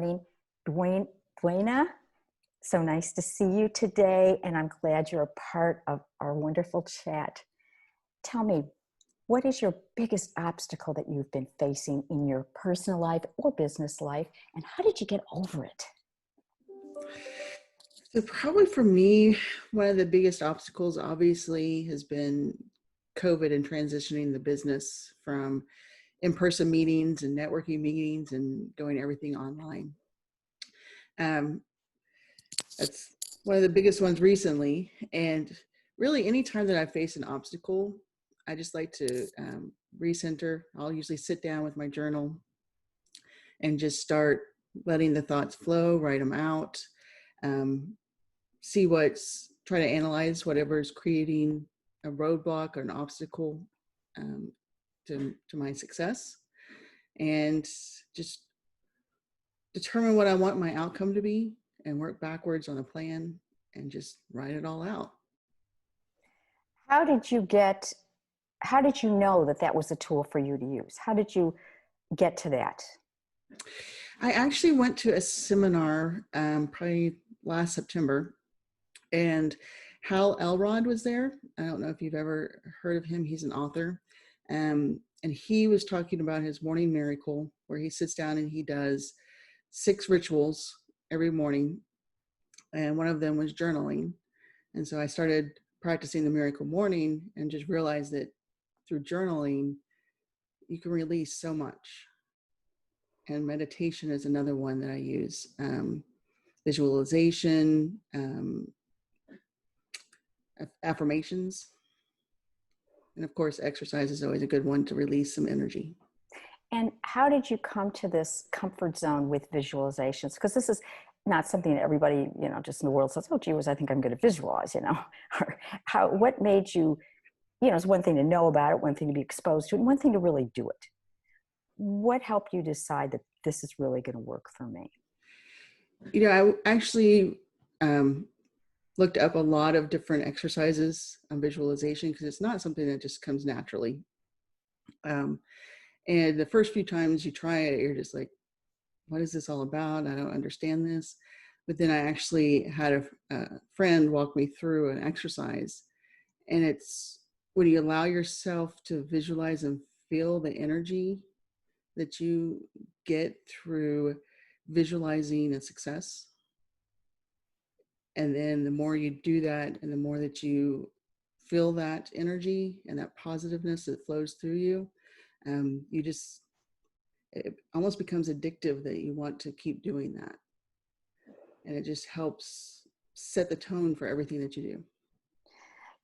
morning. Duana, so nice to see you today, and I'm glad you're a part of our wonderful chat. Tell me, what is your biggest obstacle that you've been facing in your personal life or business life, and how did you get over it? So probably for me, one of the biggest obstacles obviously has been COVID and transitioning the business from in-person meetings and networking meetings and going everything online. Um, that's one of the biggest ones recently. And really anytime that I face an obstacle, I just like to recenter. I'll usually sit down with my journal and just start letting the thoughts flow, write them out, um, try to analyze whatever's creating a roadblock or an obstacle to my success, and just determine what I want my outcome to be and work backwards on a plan and just write it all out. How did you know that that was a tool for you to use? How did you get to that? I actually went to a seminar probably last September, and Hal Elrod was there. I don't know if you've ever heard of him. He's an author. And he was talking about his morning miracle, where he sits down and he does 6 rituals every morning. And one of them was journaling. And so I started practicing the miracle morning and just realized that through journaling, you can release so much. And meditation is another one that I use. Visualization, affirmations, and of course exercise is always a good one to release some energy. And how did you come to this comfort zone with visualizations? Because this is not something that everybody, just in the world says, oh gee whiz, I think I'm going to visualize, or what made you, it's one thing to know about it, one thing to be exposed to it, and one thing to really do it. What helped you decide that this is really going to work for me? I actually looked up a lot of different exercises on visualization because it's not something that just comes naturally. And the first few times you try it, you're just like, what is this all about? I don't understand this. But then I actually had a friend walk me through an exercise. And it's when you allow yourself to visualize and feel the energy that you get through visualizing a success. And then the more you do that and the more that you feel that energy and that positiveness that flows through you, it almost becomes addictive that you want to keep doing that. And it just helps set the tone for everything that you do.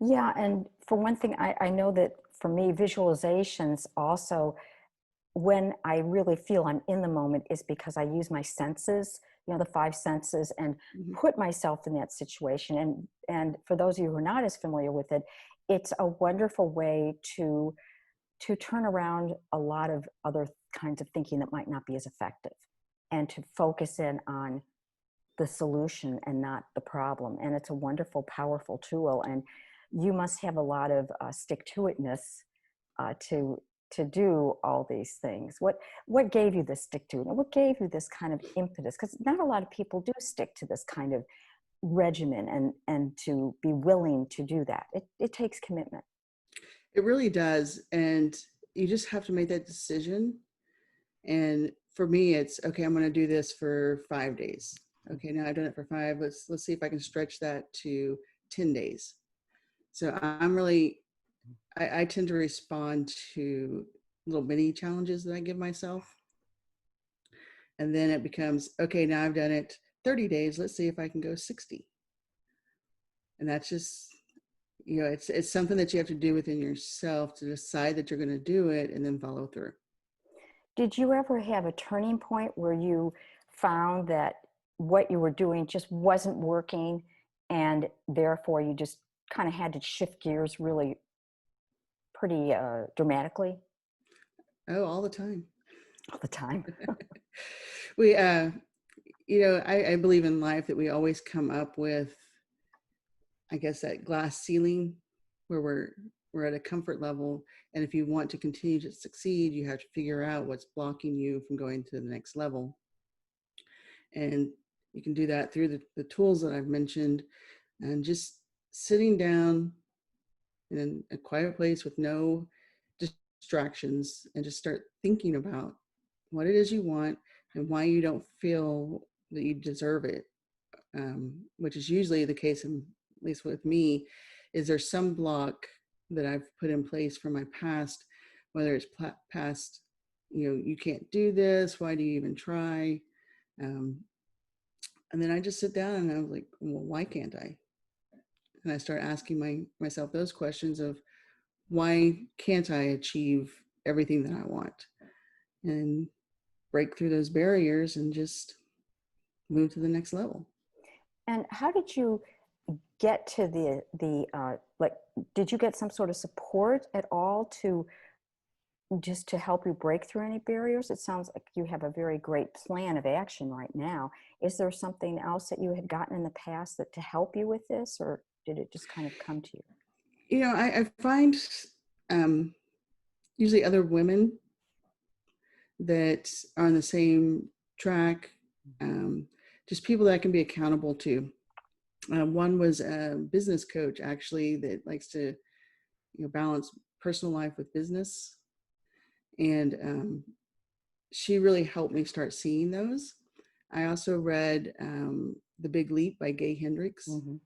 Yeah, and for one thing, I know that for me, visualizations also, when I really feel I'm in the moment, is because I use my senses, the 5 senses, and put myself in that situation. And for those of you who are not as familiar with it, it's a wonderful way to turn around a lot of other kinds of thinking that might not be as effective, and to focus in on the solution and not the problem. And it's a wonderful, powerful tool. And you must have a lot of stick-to-itness to do all these things. What gave you this stick-to-it? What gave you this kind of impetus? Because not a lot of people do stick to this kind of regimen and to be willing to do that. It takes commitment. It really does. And you just have to make that decision. And for me, it's okay, I'm going to do this for 5 days. Okay, now I've done it for 5. Let's see if I can stretch that to 10 days. So I tend to respond to little mini challenges that I give myself. And then it becomes, okay, now I've done it 30 days. Let's see if I can go 60. And that's just, it's something that you have to do within yourself to decide that you're going to do it and then follow through. Did you ever have a turning point where you found that what you were doing just wasn't working, and therefore you just kind of had to shift gears really pretty dramatically? Oh, all the time. All the time. I believe in life that we always come up with, I guess, that glass ceiling where we're at a comfort level. And if you want to continue to succeed, you have to figure out what's blocking you from going to the next level. And you can do that through the tools that I've mentioned, and just sitting down in a quiet place with no distractions and just start thinking about what it is you want and why you don't feel that you deserve it, which is usually the case, at least with me, is there's some block that I've put in place from my past, whether it's past, you can't do this, why do you even try? Um, and then I just sit down and I was like, well, why can't I? And I start asking myself those questions of why can't I achieve everything that I want, and break through those barriers and just move to the next level. And how did you get to like, did you get some sort of support at all to just to help you break through any barriers? It sounds like you have a very great plan of action right now. Is there something else that you had gotten in the past that to help you with this, or did it just kind of come to you? I find um, usually other women that are on the same track, just people that I can be accountable to. One was a business coach, actually, that likes to balance personal life with business, and she really helped me start seeing those. I also read The Big Leap by Gay Hendricks, Mm-hmm.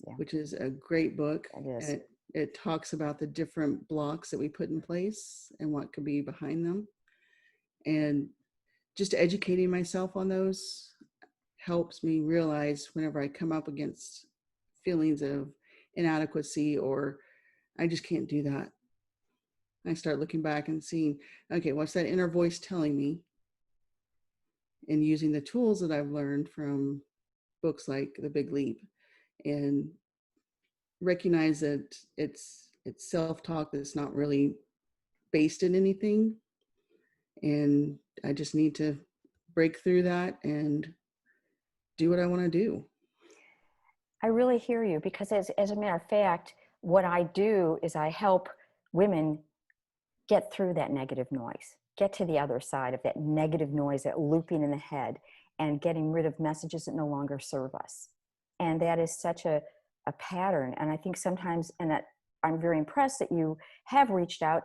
Yeah, which is a great book. it is. It talks about the different blocks that we put in place and what could be behind them. And just educating myself on those helps me realize whenever I come up against feelings of inadequacy or I just can't do that. I start looking back and seeing, okay, what's that inner voice telling me? And using the tools that I've learned from books like The Big Leap, and recognize that it's self-talk that's not really based in anything. And I just need to break through that and do what I want to do. I really hear you, because as a matter of fact, what I do is I help women get through that negative noise, get to the other side of that negative noise, that looping in the head, and getting rid of messages that no longer serve us. And that is such a pattern. And I think sometimes, and that I'm very impressed that you have reached out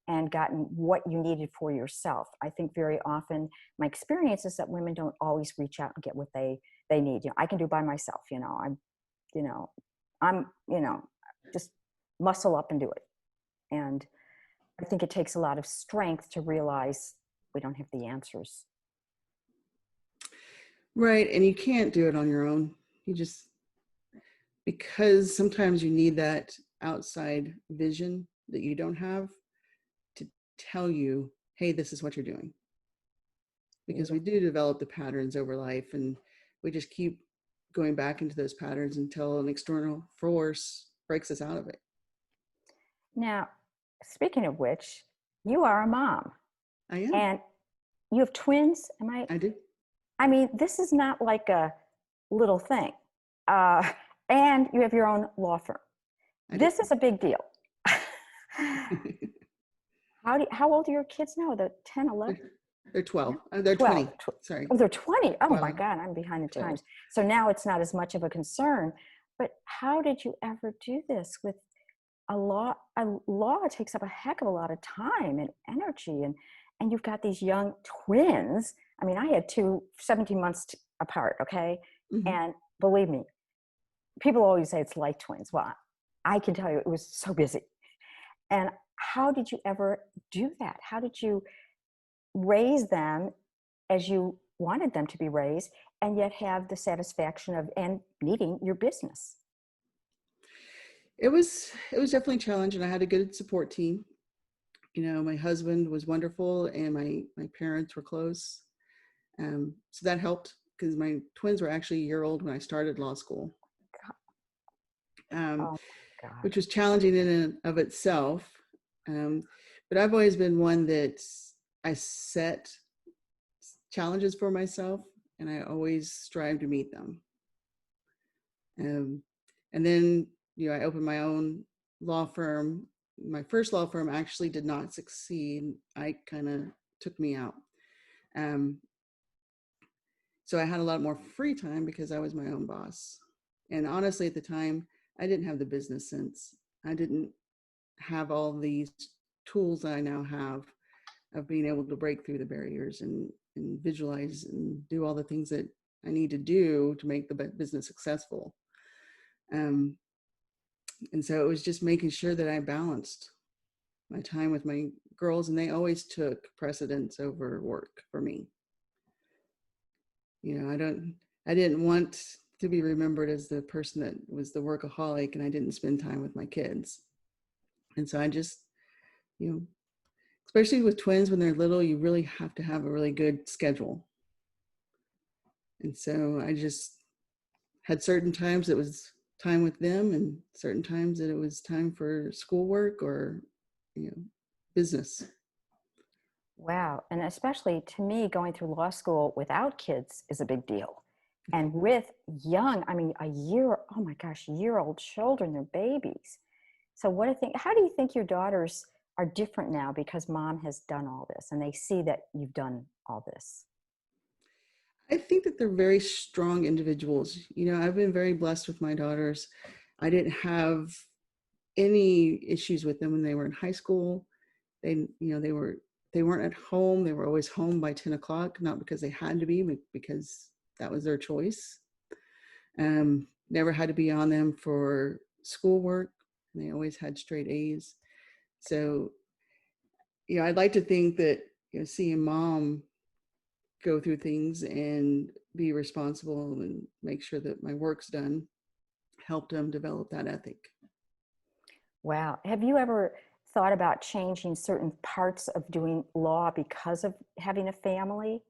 and gotten what you needed for yourself. I think very often my experience is that women don't always reach out and get what they need. I can do by myself, you know, I'm, just muscle up and do it. And I think it takes a lot of strength to realize we don't have the answers. Right. And you can't do it on your own. You just, because sometimes you need that outside vision that you don't have to tell you, hey, this is what you're doing. Because we do develop the patterns over life, and we just keep going back into those patterns until an external force breaks us out of it. Now, speaking of which, you are a mom I am. and you have twins. Am I? I do. I mean, this is not like a little thing. Uh, and you have your own law firm. This is a big deal. How old are your kids now? The 10, 11? They're 12. They're 12. 20. Sorry. Oh, they're 20. Oh 12. my God, I'm behind the 12. times. So now it's not as much of a concern. But how did you ever do this with a law? A law takes up a heck of a lot of time and energy, and you've got these young twins. I mean, I had two 17 months apart, okay? Mm-hmm. And believe me, people always say it's like twins. Well, I can tell you it was so busy. And how did you ever do that? How did you raise them as you wanted them to be raised, and yet have the satisfaction of and needing your business? It was definitely a challenge, and I had a good support team. My husband was wonderful, and my parents were close, so that helped, because my twins were actually a year old when I started law school, Oh my God. which was challenging in and of itself. But I've always been one that I set challenges for myself, and I always strive to meet them. And then, I opened my own law firm. My first law firm actually did not succeed. I kind of took me out. So I had a lot more free time because I was my own boss. And honestly, at the time, I didn't have the business sense. I didn't have all these tools that I now have of being able to break through the barriers and visualize and do all the things that I need to do to make the business successful. Um, and so it was just making sure that I balanced my time with my girls, and they always took precedence over work for me. You know, I didn't want to be remembered as the person that was the workaholic and I didn't spend time with my kids. And so I just, you know, especially with twins when they're little, you really have to have a really good schedule. And so I just had certain times it was time with them and certain times that it was time for schoolwork or, you know, business. Wow. And especially to me, going through law school without kids is a big deal. And with young, I mean, oh my gosh, year-old children, they're babies. So what I think, how do you think your daughters are different now because mom has done all this and they see that you've done all this? I think that they're very strong individuals. You know, I've been very blessed with my daughters. I didn't have any issues with them when they were in high school. They weren't at home. They were always home by 10 o'clock, not because they had to be, but because that was their choice. Never had to be on them for schoolwork. They always had straight A's. So, you know, I'd like to think that, you know, seeing mom go through things and be responsible and make sure that my work's done helped them develop that ethic. Wow. Have you ever thought about changing certain parts of doing law because of having a family?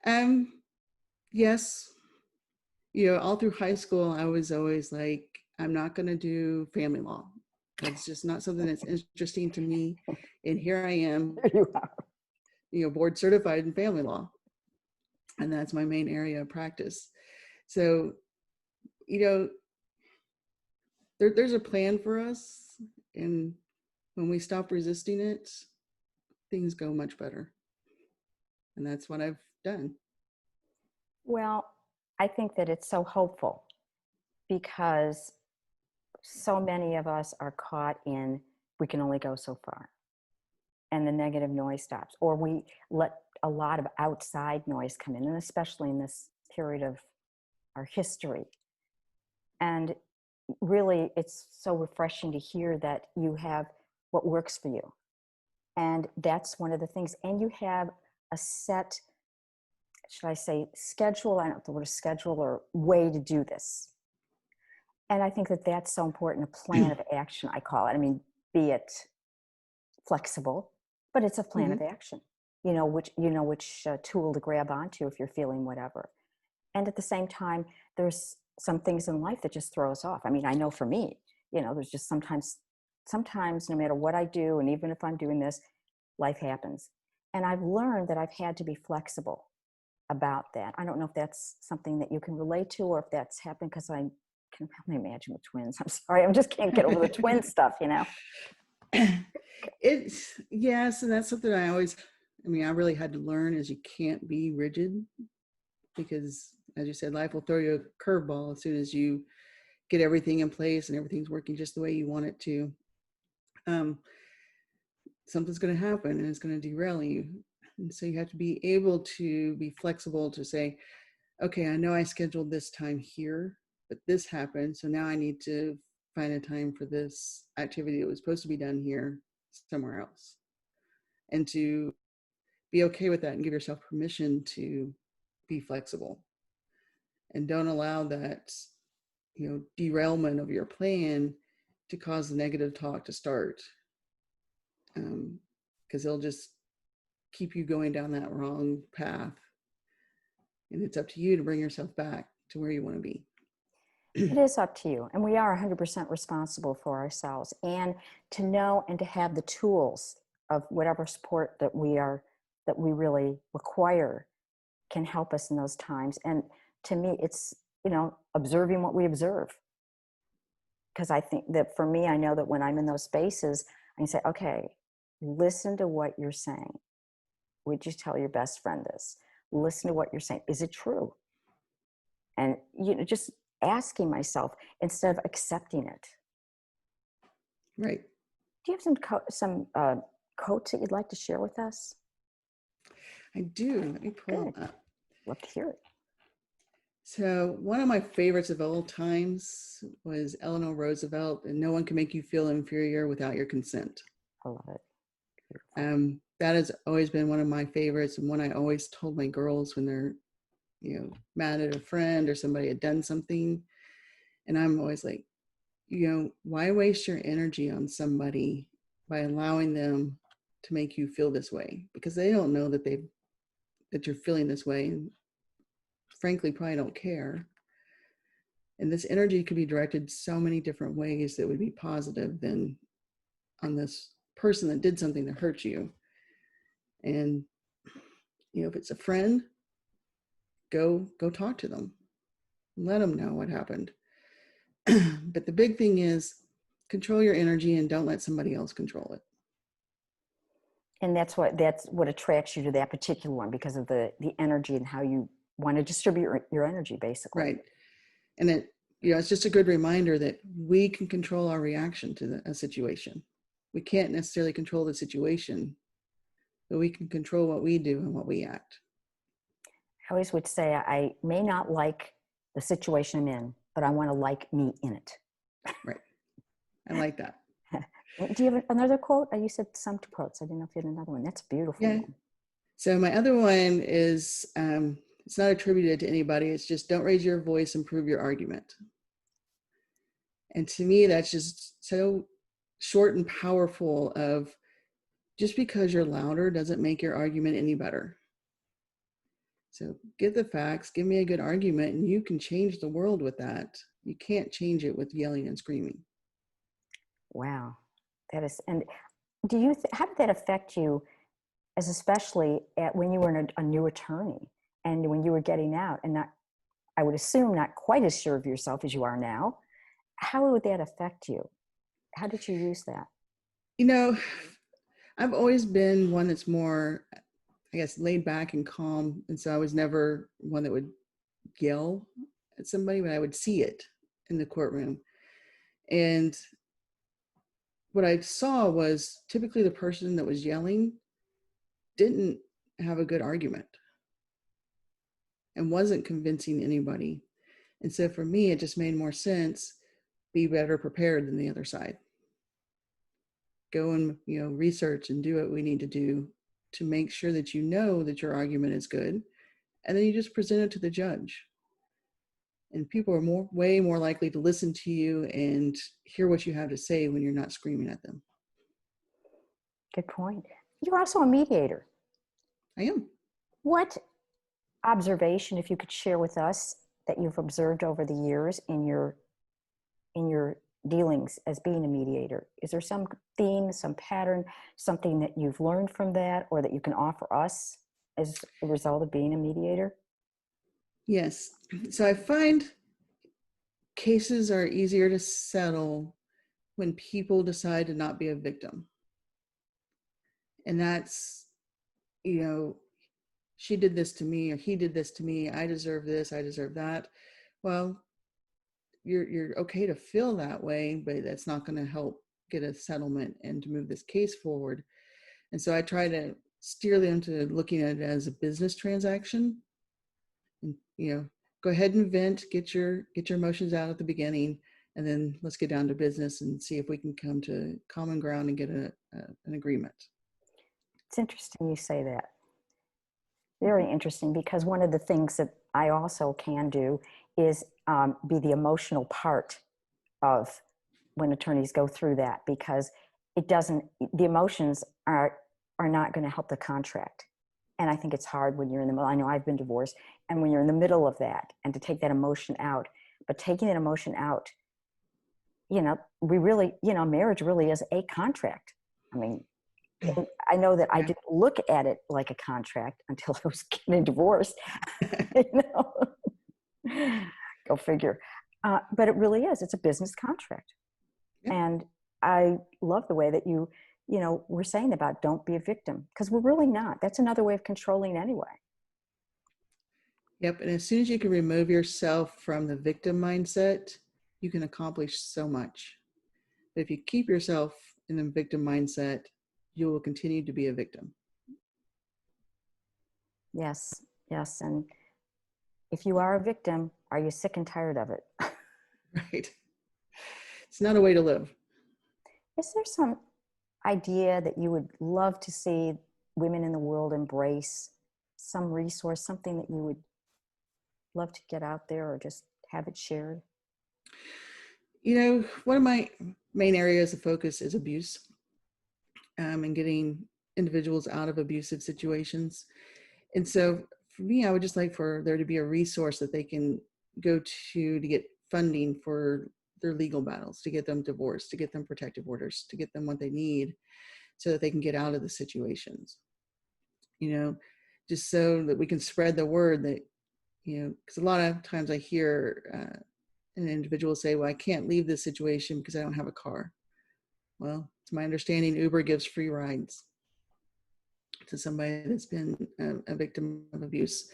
Um, yes, you know, all through high school, I was always like, I'm not going to do family law. That's just not something that's interesting to me. And here I am, There you are. you know, board certified in family law. And that's my main area of practice. So, you know, there's a plan for us. And when we stop resisting it, things go much better. And that's what I've done. Well, I think that it's so hopeful because so many of us are caught in we can only go so far and the negative noise stops, or we let a lot of outside noise come in, and especially in this period of our history. And really, it's so refreshing to hear that you have what works for you. And that's one of the things. And you have a set, should I say, schedule? I don't know if the word schedule or way to do this. And I think that that's so important, a plan of action, I call it. I mean, be it flexible, but it's a plan Mm-hmm. of action. Which tool to grab onto if you're feeling whatever. And at the same time, there's some things in life that just throw us off. I mean, I know for me, there's just sometimes no matter what I do, and even if I'm doing this, life happens. And I've learned that I've had to be flexible about that. I don't know if that's something that you can relate to or if that's happened because I can only imagine with twins. I'm sorry, I just can't get over the twin stuff. It's yes, and that's something I mean, I really had to learn is you can't be rigid because as you said, life will throw you a curveball as soon as you get everything in place and everything's working just the way you want it to. Um, Something's going to happen and it's going to derail you. And so you have to be able to be flexible to say, okay, I know I scheduled this time here, but this happened. So now I need to find a time for this activity that was supposed to be done here somewhere else. And to be okay with that and give yourself permission to be flexible and don't allow that, you know, derailment of your plan to cause the negative talk to start. Because they'll just keep you going down that wrong path. And it's up to you to bring yourself back to where you want to be. It is up to you. And we are 100% responsible for ourselves. And to know and to have the tools of whatever support that we really require can help us in those times. And to me, it's, observing what we observe. Because I think that for me, I know that when I'm in those spaces, I can say, okay, listen to what you're saying. Would you tell your best friend this? listen to what you're saying. Is it true? And, just asking myself instead of accepting it. Right. Do you have some quotes that you'd like to share with us? I do. Let me pull Good. them up. Love to hear it. So one of my favorites of all times was Eleanor Roosevelt, and no one can make you feel inferior without your consent. I love it. Beautiful. That has always been one of my favorites, and one I always told my girls when they're, mad at a friend or somebody had done something. And I'm always like, why waste your energy on somebody by allowing them to make you feel this way? Because they don't know that you're feeling this way, and frankly probably don't care. And this energy could be directed so many different ways that would be positive than on this person that did something to hurt you. And if it's a friend, go talk to them, let them know what happened. But the big thing is control your energy and don't let somebody else control it. And that's what attracts you to that particular one, because of the energy and how you want to distribute your energy, basically. Right. And it's just a good reminder that we can control our reaction to a situation. We can't necessarily control the situation, but we can control what we do and what we act. I always would say I may not like the situation I'm in, but I want to like me in it. Right. I like that. Do you have another quote? You said some quotes. I didn't know if you had another one. That's a beautiful. Yeah. One. So my other one is, it's not attributed to anybody. It's just, don't raise your voice, improve your argument. And to me, that's just so short and powerful of, just because you're louder doesn't make your argument any better. So give the facts, give me a good argument, and you can change the world with that. You can't change it with yelling and screaming. Wow. That is, and how did that affect you, as especially when you were a new attorney and when you were getting out and not, I would assume, not quite as sure of yourself as you are now? How would that affect you? How did you use that? I've always been one that's more, I guess, laid back and calm. And so I was never one that would yell at somebody, but I would see it in the courtroom. And what I saw was typically the person that was yelling didn't have a good argument and wasn't convincing anybody. And so for me, it just made more sense, be better prepared than the other side. Go and, research and do what we need to do to make sure that that your argument is good. And then you just present it to the judge. And people are way more likely to listen to you and hear what you have to say when you're not screaming at them. Good point. You're also a mediator. I am. What observation, if you could share with us, that you've observed over the years in your dealings as being a mediator? Is there some theme, some pattern, something that you've learned from that, or that you can offer us as a result of being a mediator? Yes. So I find cases are easier to settle when people decide to not be a victim. And that's, she did this to me, or he did this to me, I deserve this, I deserve that. Well, you're okay to feel that way, but that's not going to help get a settlement and to move this case forward. And so I try to steer them to looking at it as a business transaction. And, go ahead and vent, get your emotions out at the beginning, and then let's get down to business and see if we can come to common ground and get an agreement. It's interesting you say that. Very interesting, because one of the things that I also can do is be the emotional part of when attorneys go through that, because the emotions are not going to help the contract. And I think it's hard when you're in the middle. I know I've been divorced, and when you're in the middle of that, and to take that emotion out, but taking that emotion out, we really, marriage really is a contract. I mean, I know that I didn't look at it like a contract until I was getting divorced. Go figure. But it really is. It's a business contract. Yep. And I love the way that you were saying about don't be a victim, because we're really not. That's another way of controlling anyway. Yep. And as soon as you can remove yourself from the victim mindset, you can accomplish so much. But if you keep yourself in the victim mindset, you will continue to be a victim. Yes, yes. And if you are a victim, are you sick and tired of it? Right. It's not a way to live. Is there some idea that you would love to see women in the world embrace? Some resource, something that you would love to get out there or just have it shared? One of my main areas of focus is abuse, and getting individuals out of abusive situations. And so for me, I would just like for there to be a resource that they can go to get funding for their legal battles, to get them divorced, to get them protective orders, to get them what they need so that they can get out of the situations, just so that we can spread the word that, because a lot of times I hear an individual say, well, I can't leave this situation because I don't have a car. Well, it's my understanding Uber gives free rides to somebody that's been a victim of abuse.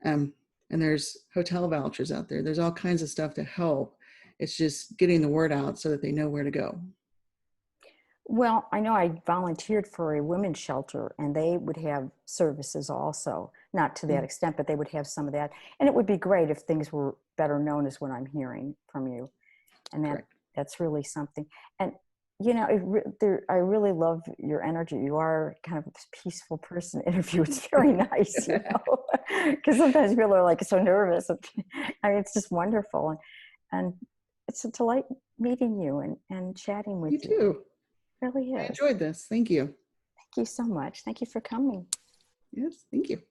Um, and there's hotel vouchers out there. There's all kinds of stuff to help. It's just getting the word out so that they know where to go. Well, I know I volunteered for a women's shelter and they would have services also, not to that extent, but they would have some of that. And it would be great if things were better known as what I'm hearing from you. And Correct. that's really something. And, I really love your energy. You are kind of a peaceful person to interview. It's very nice, because sometimes people are like so nervous. I mean, it's just wonderful. And it's a delight meeting you and chatting You with you. too. It really I is. enjoyed this. Thank you. Thank you so much. Thank you for coming. Yes, thank you.